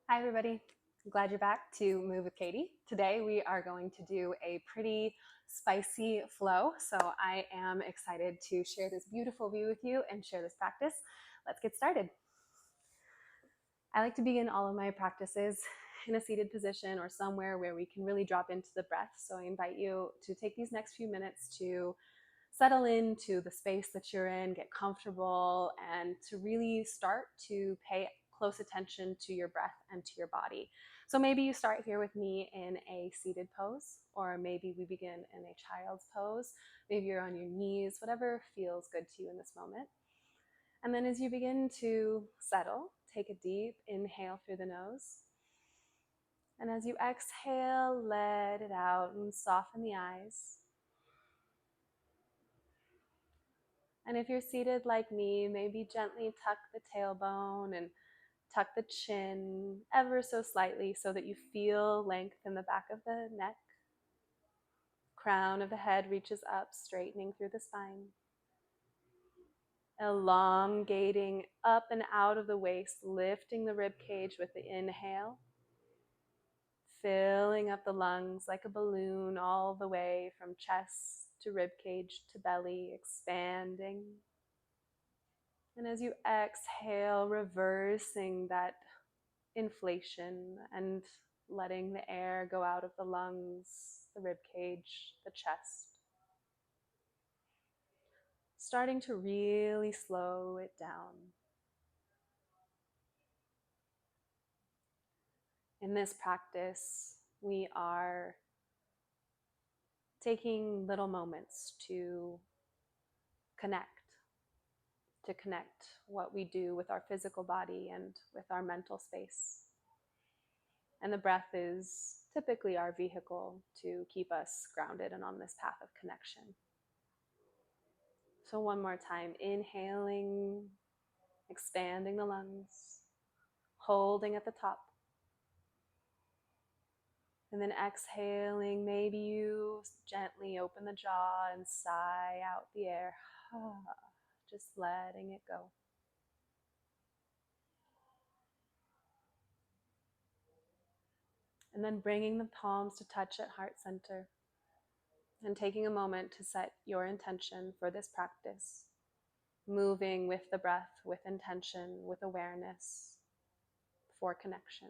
Hi everybody, I'm glad you're back to Move with Katey. Today we are going to do a pretty spicy flow, so I am excited to share this beautiful view with you and share this practice. Let's get started. I like to begin all of my practices in a seated position or somewhere where we can really drop into the breath, so I invite you to take these next few minutes to settle into the space that you're in, get comfortable, and to really start to pay close attention to your breath and to your body. So maybe you start here with me in a seated pose, or maybe we begin in a child's pose. Maybe you're on your knees, whatever feels good to you in this moment. And then as you begin to settle, take a deep inhale through the nose. And as you exhale, let it out and soften the eyes. And if you're seated like me, maybe gently tuck the tailbone and tuck the chin ever so slightly so that you feel length in the back of the neck. Crown of the head reaches up, straightening through the spine. Elongating up and out of the waist, lifting the rib cage with the inhale. Filling up the lungs like a balloon all the way from chest to rib cage to belly, expanding. And as you exhale, reversing that inflation and letting the air go out of the lungs, the rib cage, the chest. Starting to really slow it down. In this practice, we are taking little moments to connect, what we do with our physical body and with our mental space. And the breath is typically our vehicle to keep us grounded and on this path of connection. So one more time, inhaling, expanding the lungs, holding at the top. And then exhaling, maybe you gently open the jaw and sigh out the air, just letting it go. And then bringing the palms to touch at heart center and taking a moment to set your intention for this practice. Moving with the breath, with intention, with awareness, for connection.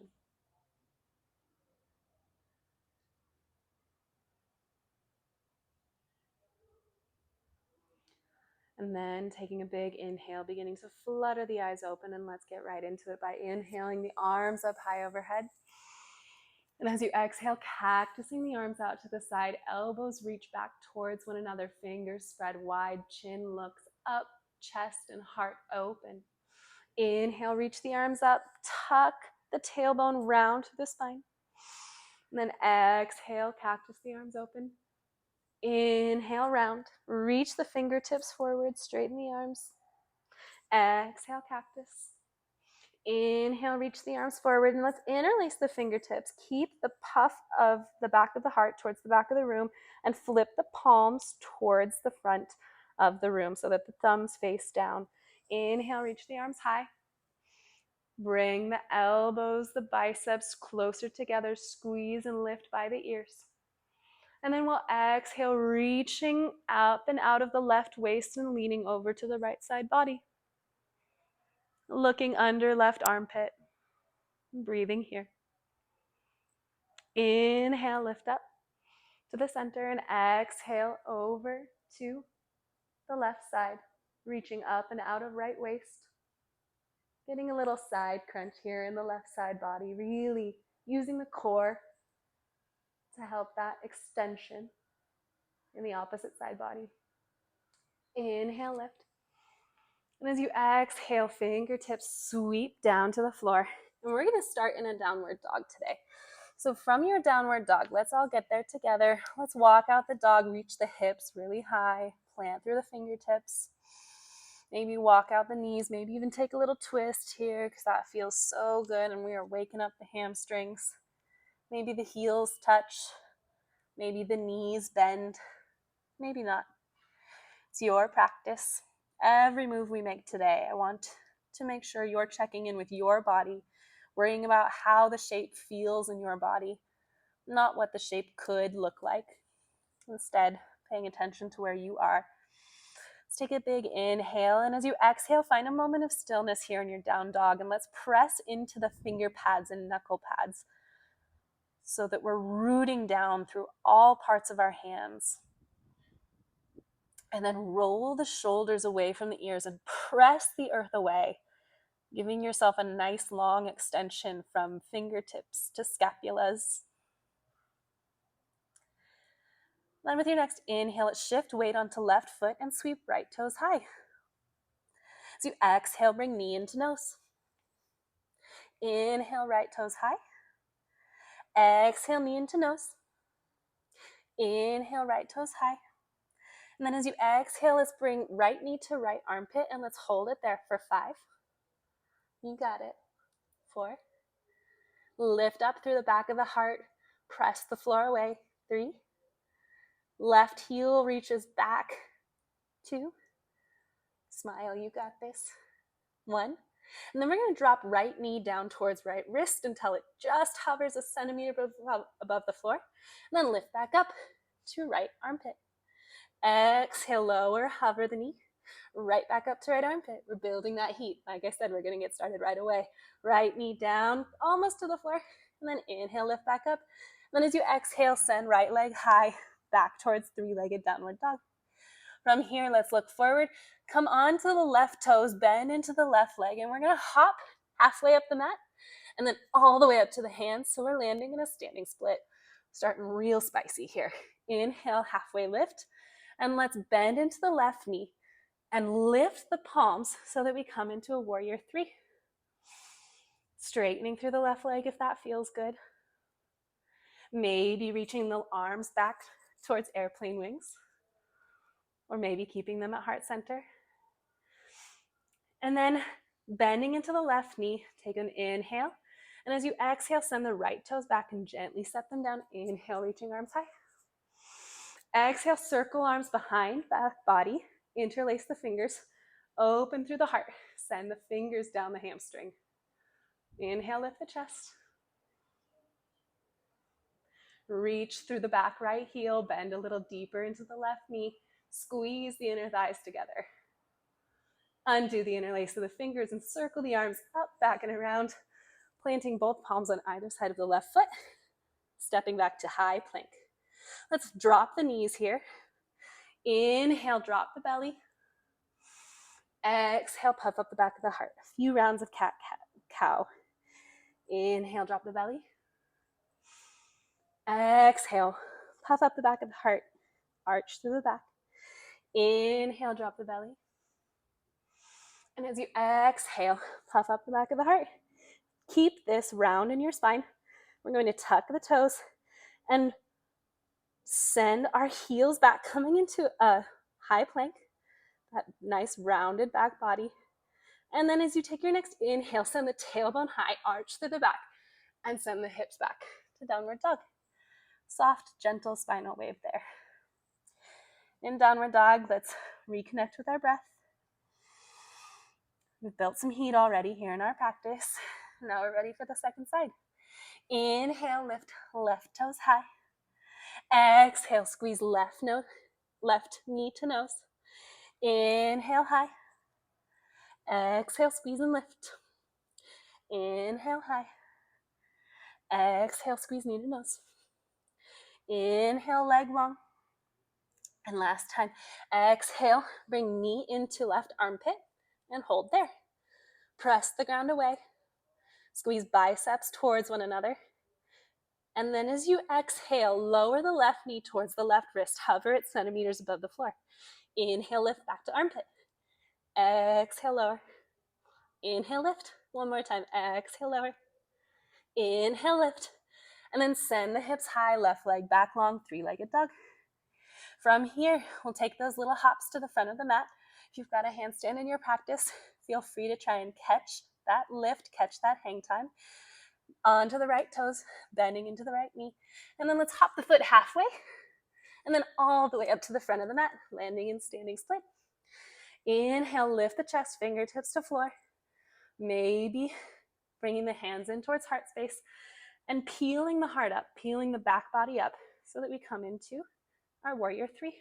And then taking a big inhale, beginning to flutter the eyes open, and let's get right into it by inhaling the arms up high overhead. And as you exhale, cactusing the arms out to the side, elbows reach back towards one another, fingers spread wide, chin looks up, chest and heart open. Inhale, reach the arms up, tuck the tailbone round through the spine. And then exhale, cactus the arms open. Inhale, round. Reach the fingertips forward, straighten the arms. Exhale, cactus. Inhale, reach the arms forward, and let's interlace the fingertips. Keep the puff of the back of the heart towards the back of the room and flip the palms towards the front of the room so that the thumbs face down. Inhale, reach the arms high. Bring the elbows, the biceps closer together. Squeeze and lift by the ears. And then we'll exhale, reaching up and out of the left waist and leaning over to the right side body. Looking under left armpit. Breathing here. Inhale, lift up to the center, and exhale over to the left side. Reaching up and out of right waist. Getting a little side crunch here in the left side body. Really using the core to help that extension in the opposite side body. Inhale, lift. And as you exhale, fingertips sweep down to the floor. And we're going to start in a downward dog today. So from your downward dog, let's all get there together. Let's walk out the dog, reach the hips really high, plant through the fingertips. Maybe walk out the knees, maybe even take a little twist here because that feels so good and we are waking up the hamstrings. Maybe the heels touch, maybe the knees bend, maybe not. It's your practice. Every move we make today, I want to make sure you're checking in with your body, worrying about how the shape feels in your body, not what the shape could look like. Instead, paying attention to where you are. Let's take a big inhale, and as you exhale, find a moment of stillness here in your down dog, and let's press into the finger pads and knuckle pads so that we're rooting down through all parts of our hands. And then roll the shoulders away from the ears and press the earth away, giving yourself a nice long extension from fingertips to scapulas. Then with your next inhale, let's shift weight onto left foot and sweep right toes high. As you exhale, bring knee into nose. Inhale, right toes high. Exhale, knee into nose. Inhale, right toes high. And then as you exhale, let's bring right knee to right armpit and let's hold it there for 5. You got it. 4. Lift up through the back of the heart. Press the floor away. 3. Left heel reaches back. 2. Smile, you got this. 1. And then we're going to drop right knee down towards right wrist until it just hovers a centimeter above the floor. And then lift back up to right armpit. Exhale, lower, hover the knee. Right back up to right armpit. We're building that heat. Like I said, we're going to get started right away. Right knee down, almost to the floor. And then inhale, lift back up. And then as you exhale, send right leg high back towards 3-legged downward dog. From here, let's look forward. Come onto the left toes, bend into the left leg, and we're going to hop halfway up the mat and then all the way up to the hands. So we're landing in a standing split. Starting real spicy here. Inhale, halfway lift, and let's bend into the left knee and lift the palms so that we come into a warrior 3. Straightening through the left leg if that feels good. Maybe reaching the arms back towards airplane wings, or maybe keeping them at heart center. And then bending into the left knee, take an inhale. And as you exhale, send the right toes back and gently set them down. Inhale, reaching arms high. Exhale, circle arms behind back body. Interlace the fingers. Open through the heart. Send the fingers down the hamstring. Inhale, lift the chest. Reach through the back right heel. Bend a little deeper into the left knee. Squeeze the inner thighs together. Undo the interlace of the fingers and circle the arms up, back, and around, planting both palms on either side of the left foot, stepping back to high plank. Let's drop the knees here. Inhale, drop the belly. Exhale, puff up the back of the heart. A few rounds of cat, cow. Inhale, drop the belly. Exhale, puff up the back of the heart. Arch through the back. Inhale, drop the belly. And as you exhale, puff up the back of the heart. Keep this round in your spine. We're going to tuck the toes and send our heels back, coming into a high plank, that nice rounded back body. And then as you take your next inhale, send the tailbone high, arch through the back, and send the hips back to downward dog. Soft, gentle spinal wave there. In downward dog, let's reconnect with our breath. We've built some heat already here in our practice. Now we're ready for the second side. Inhale, lift left toes high. Exhale, squeeze left knee to nose. Inhale, high. Exhale, squeeze and lift. Inhale, high. Exhale, squeeze knee to nose. Inhale, leg long. And last time, exhale, bring knee into left armpit and hold there. Press the ground away. Squeeze biceps towards one another. And then as you exhale, lower the left knee towards the left wrist. Hover it centimeters above the floor. Inhale, lift back to armpit. Exhale, lower. Inhale, lift. One more time. Exhale, lower. Inhale, lift. And then send the hips high, left leg back long, 3-legged dog. From here, we'll take those little hops to the front of the mat. If you've got a handstand in your practice, feel free to try and catch that lift, catch that hang time. Onto the right toes, bending into the right knee. And then let's hop the foot halfway, and then all the way up to the front of the mat, landing in standing split. Inhale, lift the chest, fingertips to floor. Maybe Bringing the hands in towards heart space and peeling the heart up, peeling the back body up so that we come into our warrior three.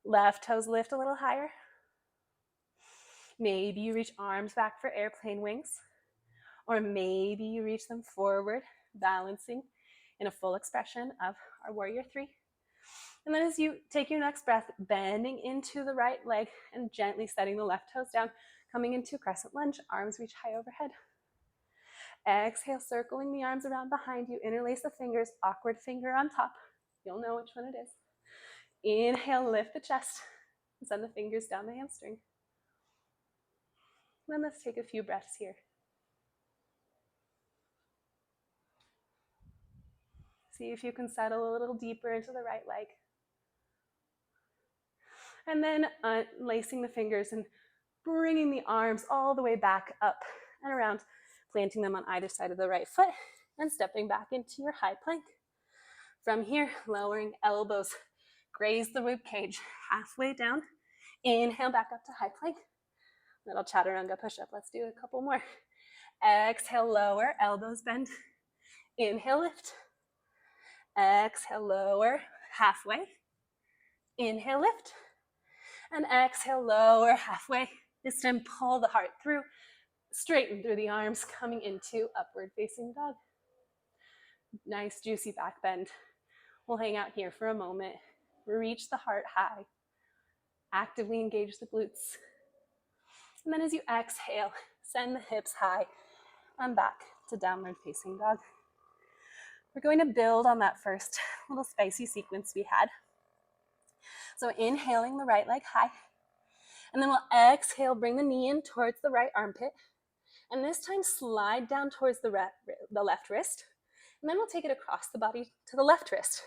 Left toes lift a little higher. Maybe you reach arms back for airplane wings, or maybe you reach them forward, balancing in a full expression of our warrior three. And then as you take your next breath, bending into the right leg and gently setting the left toes down, coming into crescent lunge, arms reach high overhead. Exhale, circling the arms around behind you, interlace the fingers, awkward finger on top. You'll know which one it is. Inhale, lift the chest, and send the fingers down the hamstring. Then let's take a few breaths here. See if you can settle a little deeper into the right leg. And then lacing the fingers and bringing the arms all the way back up and around, planting them on either side of the right foot and stepping back into your high plank. From here, lowering elbows, graze the rib cage halfway down. Inhale back up to high plank. Little chaturanga push-up. Let's do a couple more. Exhale, lower, elbows bend. Inhale, lift. Exhale, lower, halfway. Inhale, lift. And exhale, lower, halfway. This time, pull the heart through, straighten through the arms, coming into upward facing dog. Nice, juicy back bend. We'll hang out here for a moment. Reach the heart high. Actively engage the glutes. And then as you exhale, send the hips high and back to downward facing dog. We're going to build on that first little spicy sequence we had. So inhaling the right leg high. And then we'll exhale, bring the knee in towards the right armpit. And this time slide down towards the left wrist. And then we'll take it across the body to the left wrist.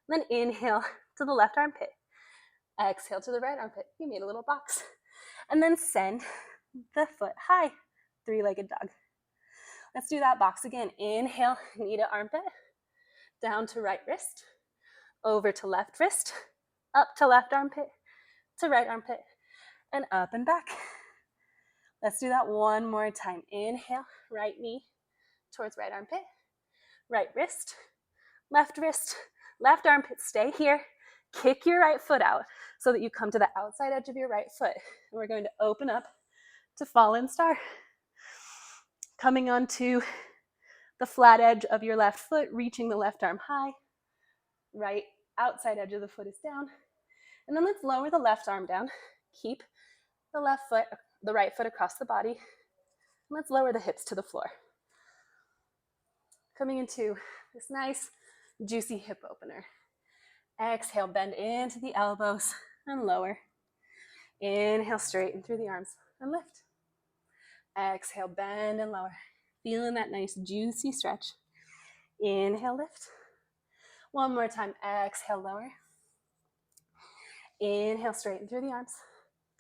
And then inhale to the left armpit. Exhale to the right armpit. You made a little box. And then send the foot high, three-legged dog. Let's do that box again. Inhale, knee to armpit, down to right wrist, over to left wrist, up to left armpit, to right armpit, and up and back. Let's do that one more time. Inhale, right knee towards right armpit, right wrist, left armpit, stay here. Kick your right foot out so that you come to the outside edge of your right foot. And we're going to open up to fallen star. Coming onto the flat edge of your left foot, reaching the left arm high. Right outside edge of the foot is down. And then let's lower the left arm down. Keep the right foot across the body. And let's lower the hips to the floor. Coming into this nice, juicy hip opener. Exhale, bend into the elbows and lower. Inhale, straighten through the arms and lift. Exhale, bend and lower. Feeling that nice, juicy stretch. Inhale, lift. One more time. Exhale, lower. Inhale, straighten through the arms.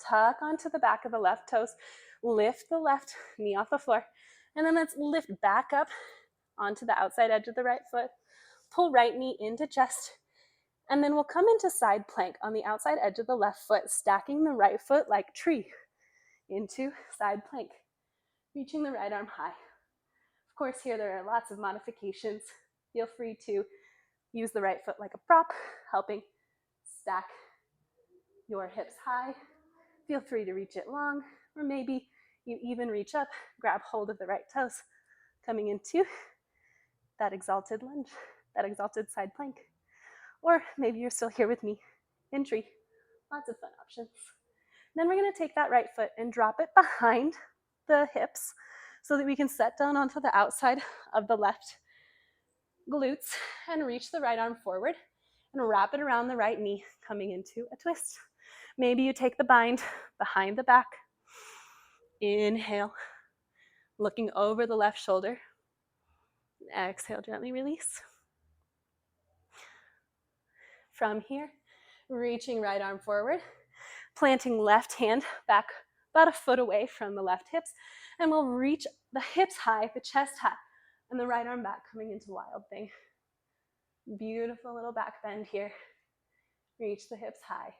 Tuck onto the back of the left toes. Lift the left knee off the floor. And then let's lift back up onto the outside edge of the right foot. Pull right knee into chest. And then we'll come into side plank on the outside edge of the left foot, stacking the right foot like tree into side plank, reaching the right arm high. Of course, here there are lots of modifications. Feel free to use the right foot like a prop, helping stack your hips high. Feel free to reach it long, or maybe you even reach up, grab hold of the right toes, coming into that exalted lunge, that exalted side plank. Or maybe you're still here with me in tree. Lots of fun options. Then we're going to take that right foot and drop it behind the hips so that we can set down onto the outside of the left glutes and reach the right arm forward and wrap it around the right knee, coming into a twist. Maybe you take the bind behind the back. Inhale, looking over the left shoulder. Exhale, gently release. From here, reaching right arm forward, planting left hand back about a foot away from the left hips, and we'll reach the hips high, the chest high, and the right arm back, coming into wild thing. Beautiful little back bend here. Reach the hips high.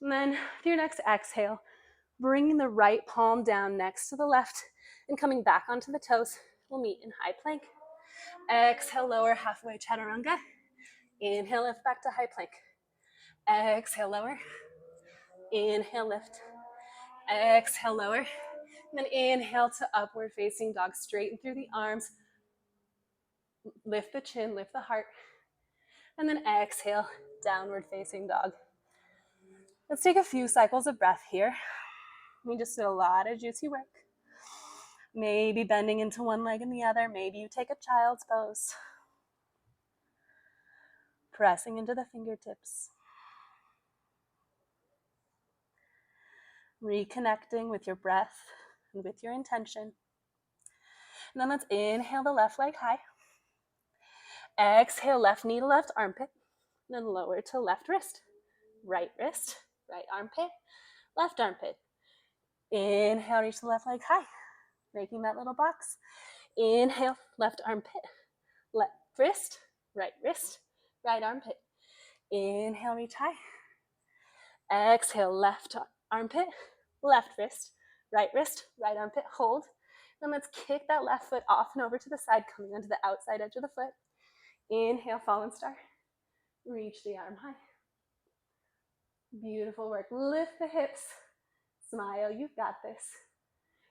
And then with your next exhale, bringing the right palm down next to the left And coming back onto the toes, we'll meet in high plank. Exhale, lower, halfway chaturanga. Inhale, lift back to high plank. Exhale, lower. Inhale, lift. Exhale, lower. And then inhale to upward facing dog. Straighten through the arms. Lift the chin, lift the heart. And then exhale, downward facing dog. Let's take a few cycles of breath here. We just did a lot of juicy work. Maybe bending into one leg and the other. Maybe you take a child's pose. Pressing into the fingertips. Reconnecting with your breath and with your intention. And then let's inhale the left leg high. Exhale, left knee to left armpit. And then lower to left wrist, right armpit, left armpit. Inhale, reach the left leg high, making that little box. Inhale, left armpit, left wrist, right armpit. Inhale, reach high. Exhale, left armpit, left wrist, right armpit, hold. Then let's kick that left foot off and over to the side, coming onto the outside edge of the foot. Inhale, fallen star. Reach the arm high. Beautiful work. Lift the hips. Smile, you've got this.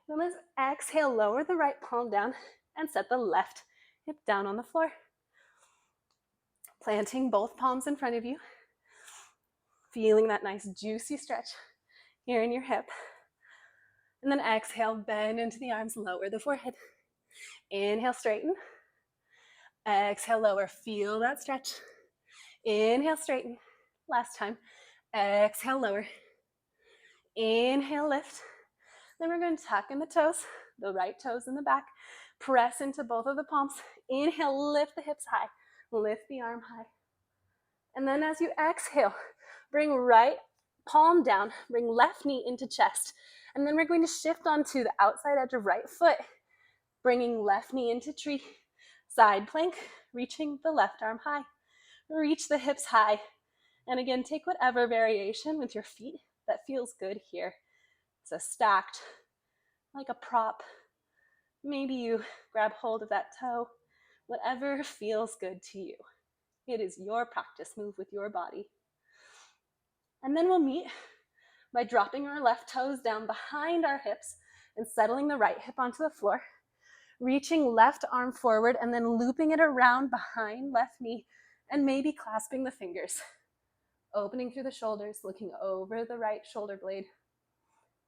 Then let's exhale, lower the right palm down and set the left hip down on the floor. Planting both palms in front of you. Feeling that nice juicy stretch here in your hip. And then exhale, bend into the arms, lower the forehead. Inhale, straighten. Exhale, lower. Feel that stretch. Inhale, straighten. Last time. Exhale, lower. Inhale, lift. Then we're going to tuck in the toes, the right toes in the back. Press into both of the palms. Inhale, lift the hips high. Lift the arm high. And then as you exhale, bring right palm down. Bring left knee into chest. And then we're going to shift onto the outside edge of right foot. Bringing left knee into tree. Side plank, reaching the left arm high. Reach the hips high. And again, take whatever variation with your feet that feels good here. So stacked, like a prop. Maybe you grab hold of that toe. Whatever feels good to you. It is your practice. Move with your body. And then we'll meet by dropping our left toes down behind our hips and settling the right hip onto the floor. Reaching left arm forward and then looping it around behind left knee and maybe clasping the fingers. Opening through the shoulders, looking over the right shoulder blade.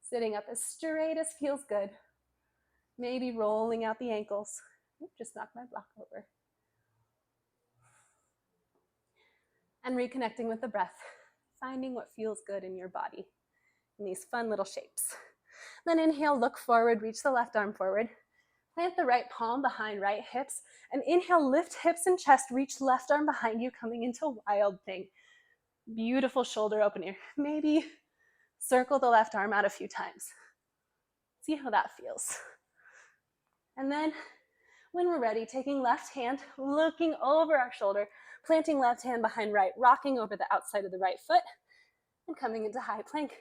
Sitting up as straight as feels good. Maybe rolling out the ankles. Just knock my block over. And reconnecting with the breath. Finding what feels good in your body. In these fun little shapes. Then inhale, look forward, reach the left arm forward. Plant the right palm behind right hips. And inhale, lift hips and chest, reach left arm behind you, coming into wild thing. Beautiful shoulder opener. Maybe circle the left arm out a few times. See how that feels. And then when we're ready, taking left hand, looking over our shoulder, planting left hand behind right, rocking over the outside of the right foot, and coming into high plank,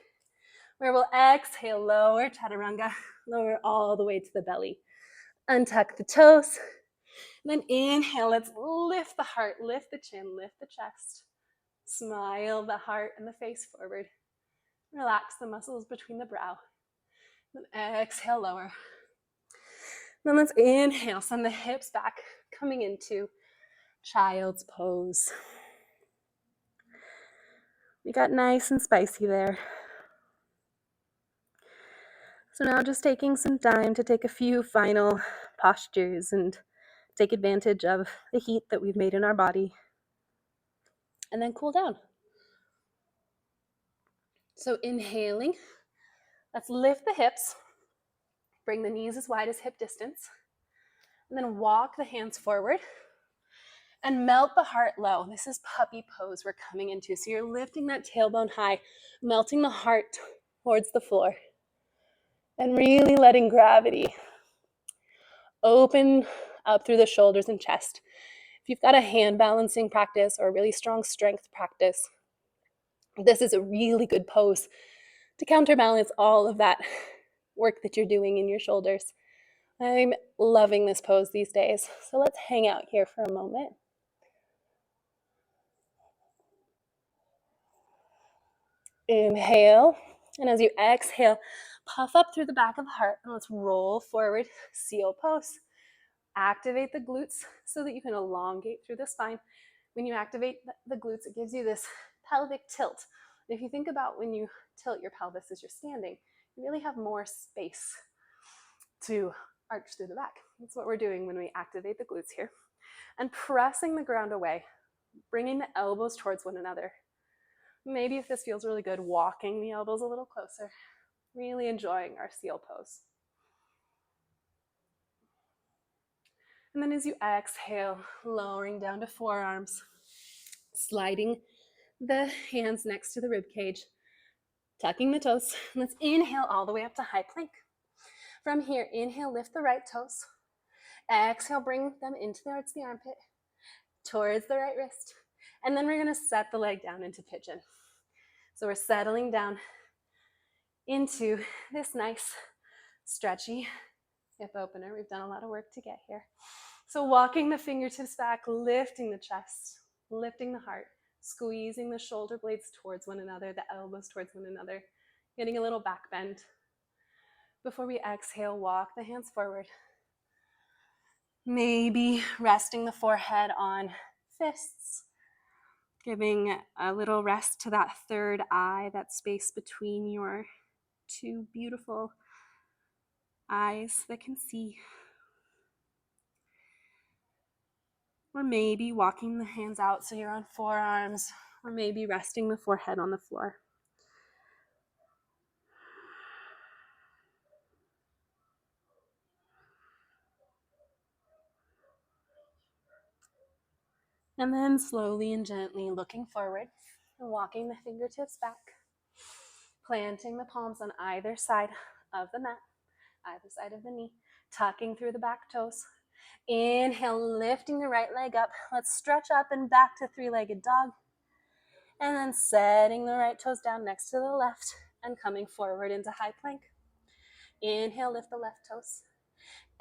where we'll exhale, lower chaturanga, lower all the way to the belly. Untuck the toes. And then inhale, let's lift the heart, lift the chin, lift the chest. Smile the heart and the face forward. Relax the muscles between the brow. Then exhale, lower. Then let's inhale, send the hips back, coming into child's pose. We got nice and spicy there. So now just taking some time to take a few final postures and take advantage of the heat that we've made in our body. And then cool down. So inhaling, let's lift the hips. Bring the knees as wide as hip distance. And then walk the hands forward. And melt the heart low. This is puppy pose we're coming into. So you're lifting that tailbone high, melting the heart towards the floor. And really letting gravity open up through the shoulders and chest. If you've got a hand balancing practice or a really strong strength practice, this is a really good pose to counterbalance all of that work that you're doing in your shoulders. I'm loving this pose these days. So let's hang out here for a moment. Inhale, and as you exhale, puff up through the back of the heart, and let's roll forward, seal pose. Activate the glutes so that you can elongate through the spine. When you activate the glutes, it gives you this pelvic tilt. If you think about when you tilt your pelvis as you're standing, you really have more space to arch through the back. That's what we're doing when we activate the glutes here. And pressing the ground away, bringing the elbows towards one another. Maybe if this feels really good, walking the elbows a little closer. Really enjoying our seal pose. And then as you exhale, lowering down to forearms, sliding the hands next to the rib cage, tucking the toes. Let's inhale all the way up to high plank. From here, inhale, lift the right toes. Exhale, bring them into towards the armpit, towards the right wrist. And then we're gonna set the leg down into pigeon. So we're settling down into this nice, stretchy hip opener. We've done a lot of work to get here. So walking the fingertips back, lifting the chest, lifting the heart, squeezing the shoulder blades towards one another, the elbows towards one another, getting a little back bend. Before we exhale, walk the hands forward. Maybe resting the forehead on fists, giving a little rest to that third eye, that space between your two beautiful eyes that can see. Or maybe walking the hands out so you're on forearms, or maybe resting the forehead on the floor. And then slowly and gently looking forward and walking the fingertips back, planting the palms on either side of the mat, either side of the knee, tucking through the back toes. Inhale, lifting the right leg up. Let's stretch up and back to three-legged dog. And then setting the right toes down next to the left and coming forward into high plank. Inhale, lift the left toes.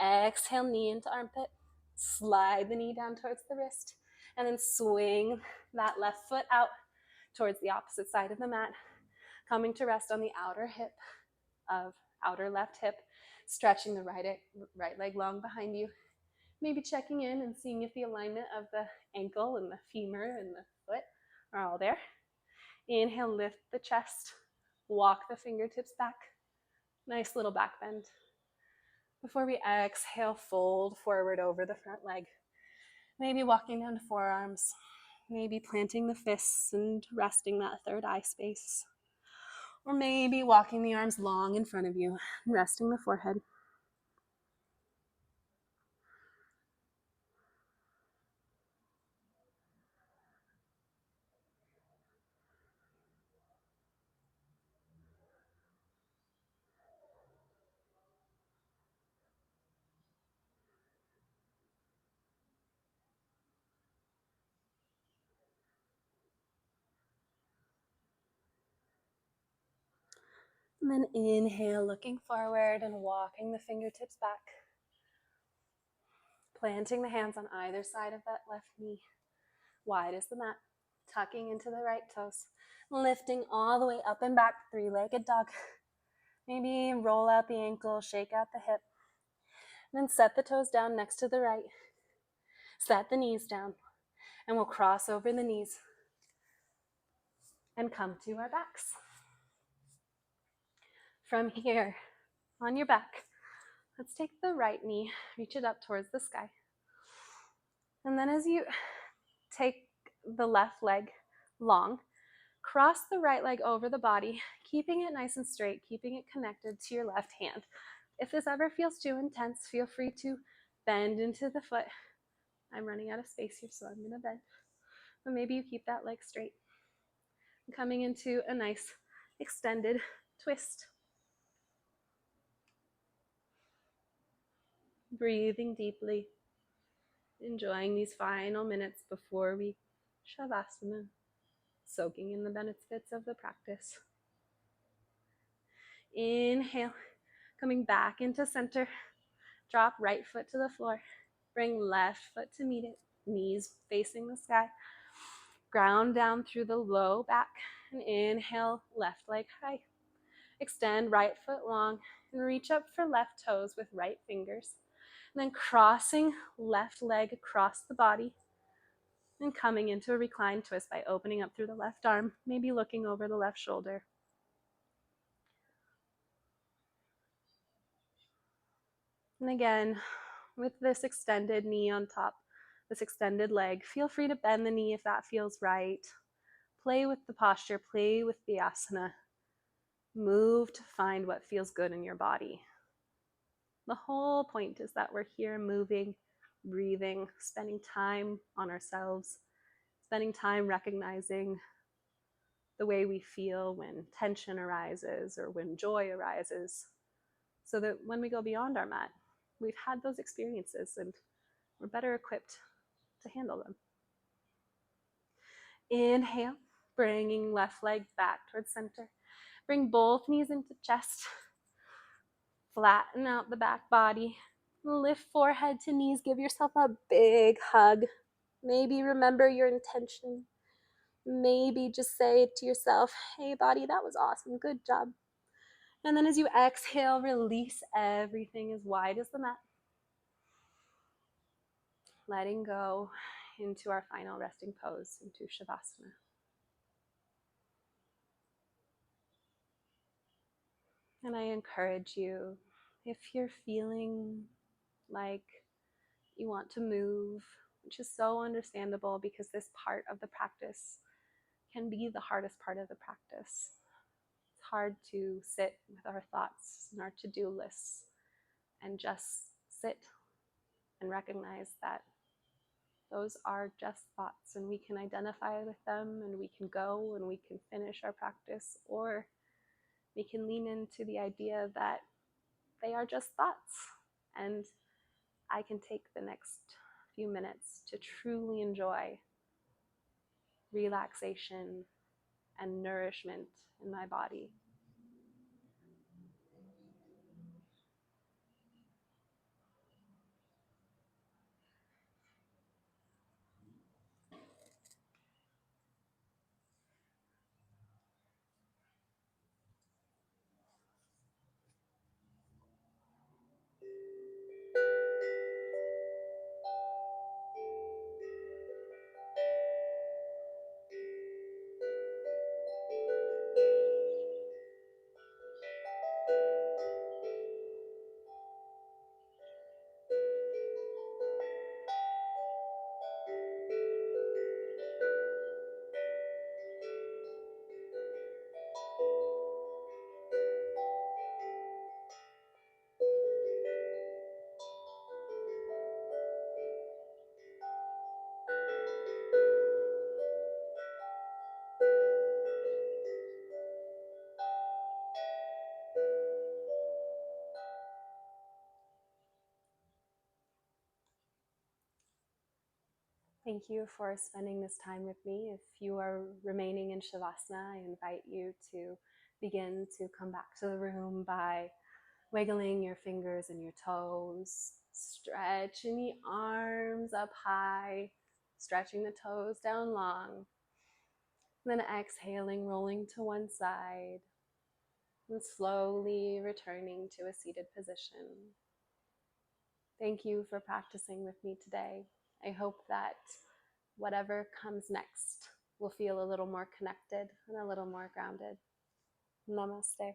Exhale, knee into armpit. Slide the knee down towards the wrist. And then swing that left foot out towards the opposite side of the mat, coming to rest on the outer left hip, stretching the right leg long behind you. Maybe checking in and seeing if the alignment of the ankle and the femur and the foot are all there. Inhale, lift the chest, walk the fingertips back. Nice little back bend. Before we exhale, fold forward over the front leg. Maybe walking down to forearms, maybe planting the fists and resting that third eye space. Or maybe walking the arms long in front of you and resting the forehead. And then inhale, looking forward and walking the fingertips back. Planting the hands on either side of that left knee, wide as the mat. Tucking into the right toes. Lifting all the way up and back, three-legged dog. Maybe roll out the ankle, shake out the hip. And then set the toes down next to the right. Set the knees down. And we'll cross over the knees and come to our backs. From here, on your back, let's take the right knee, reach it up towards the sky. And then as you take the left leg long, cross the right leg over the body, keeping it nice and straight, keeping it connected to your left hand. If this ever feels too intense, feel free to bend into the foot. I'm running out of space here, so I'm gonna bend. But maybe you keep that leg straight. Coming into a nice extended twist. Breathing deeply, enjoying these final minutes before we Shavasana, soaking in the benefits of the practice. Inhale, coming back into center, Drop right foot to the floor. Bring left foot to meet it, knees facing the sky. Ground down through the low back and inhale, left leg high. Extend right foot long and reach up for left toes with right fingers. And then crossing left leg across the body and coming into a reclined twist by opening up through the left arm, maybe looking over the left shoulder. And again, with this extended knee on top, this extended leg, feel free to bend the knee if that feels right. Play with the posture, play with the asana. Move to find what feels good in your body. The whole point is that we're here moving, breathing, spending time on ourselves, spending time recognizing the way we feel when tension arises or when joy arises, so that when we go beyond our mat, we've had those experiences and we're better equipped to handle them. Inhale, bringing left leg back towards center. Bring both knees into chest. Flatten out the back body. Lift forehead to knees. Give yourself a big hug. Maybe remember your intention. Maybe just say to yourself, hey body, that was awesome, good job. And then as you exhale, release everything as wide as the mat. Letting go into our final resting pose, into Shavasana. And I encourage you, if you're feeling like you want to move, which is so understandable because this part of the practice can be the hardest part of the practice. It's hard to sit with our thoughts and our to-do lists and just sit and recognize that those are just thoughts and we can identify with them and we can go and we can finish our practice, or we can lean into the idea that they are just thoughts and I can take the next few minutes to truly enjoy relaxation and nourishment in my body. Thank you for spending this time with me. If you are remaining in Shavasana, I invite you to begin to come back to the room by wiggling your fingers and your toes, stretching the arms up high, stretching the toes down long, then exhaling, rolling to one side, and slowly returning to a seated position. Thank you for practicing with me today. I hope that whatever comes next will feel a little more connected and a little more grounded. Namaste.